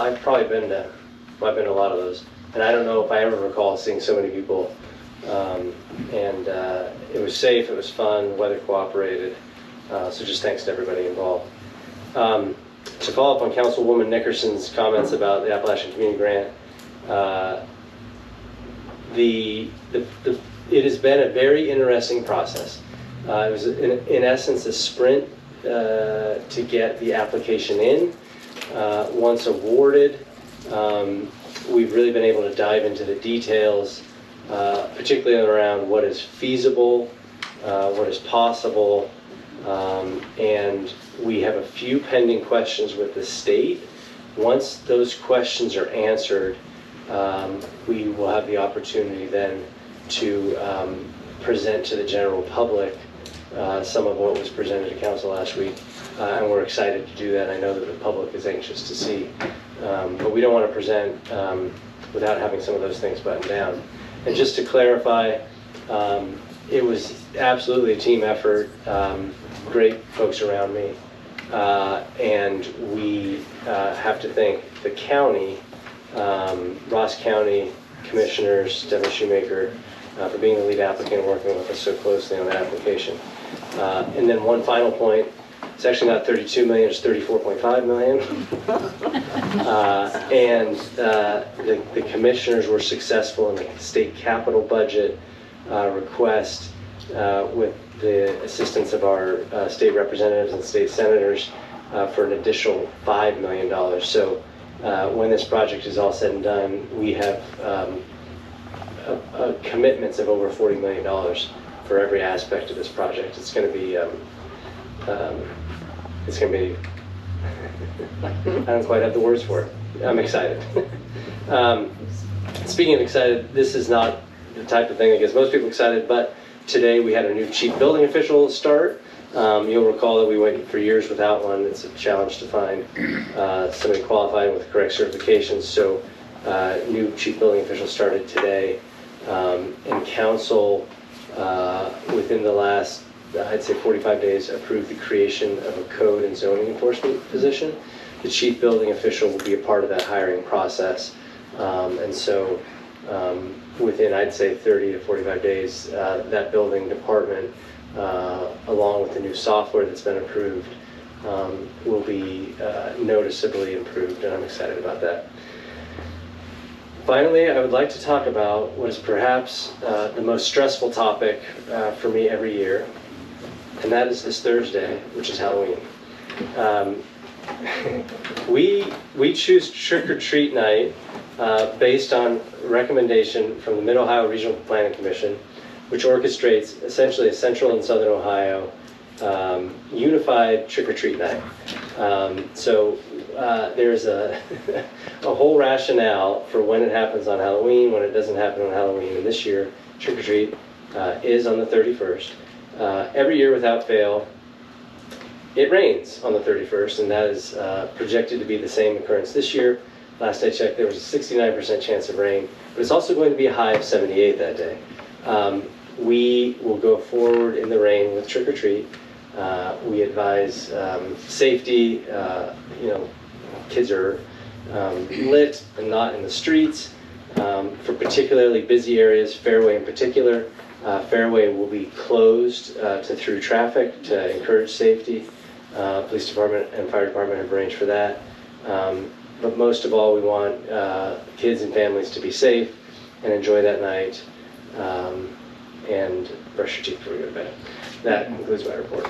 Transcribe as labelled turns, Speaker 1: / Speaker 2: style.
Speaker 1: I've been to a lot of those, and I don't know if I ever recall seeing so many people. And it was safe, it was fun, weather cooperated, so just thanks to everybody involved. To follow up on Councilwoman Nickerson's comments about the Appalachian Community Grant, it has been a very interesting process. It was in essence a sprint to get the application in. Once awarded, we've really been able to dive into the details, particularly around what is feasible, what is possible, and we have a few pending questions with the state. Once those questions are answered, we will have the opportunity then to present to the general public some of what was presented to council last week, and we're excited to do that. I know that the public is anxious to see, but we don't want to present without having some of those things buttoned down. And just to clarify, it was absolutely a team effort, great folks around me, and we have to thank the county, Ross County Commissioners, Devin Shoemaker, for being the lead applicant and working with us so closely on the application. And then one final point, it's actually not 32 million, it's 34.5 million. And the commissioners were successful in the state capital budget request with the assistance of our state representatives and state senators for an additional $5 million. So when this project is all said and done, we have commitments of over $40 million for every aspect of this project. It's going to be, I don't quite have the words for it. I'm excited. Speaking of excited, this is not the type of thing that gets most people excited, but today we had a new chief building official start. You'll recall that we went for years without one. It's a challenge to find somebody qualified with correct certifications. So new chief building official started today, and council within the last, I'd say 45 days, approved the creation of a code and zoning enforcement position. The chief building official will be a part of that hiring process. And so within, I'd say 30 to 45 days, that building department, along with the new software that's been approved, will be noticeably improved, and I'm excited about that. Finally, I would like to talk about what is perhaps the most stressful topic for me every year, and that is this Thursday, which is Halloween. We choose Trick or Treat Night based on recommendation from the Mid-Ohio Regional Planning Commission, which orchestrates essentially a Central and Southern Ohio unified Trick or Treat Night. So there's a whole rationale for when it happens on Halloween, when it doesn't happen on Halloween, and this year Trick or Treat is on the 31st. Every year without fail, it rains on the 31st, and that is projected to be the same occurrence this year. Last I checked, there was a 69% chance of rain, but it's also going to be a high of 78 that day. We will go forward in the rain with Trick or Treat. We advise safety. Kids are lit and not in the streets. For particularly busy areas, Fairway in particular, Fairway will be closed to through traffic to encourage safety. Police department and fire department have arranged for that. But most of all, we want kids and families to be safe and enjoy that night, and brush your teeth before you go to bed. That concludes my report.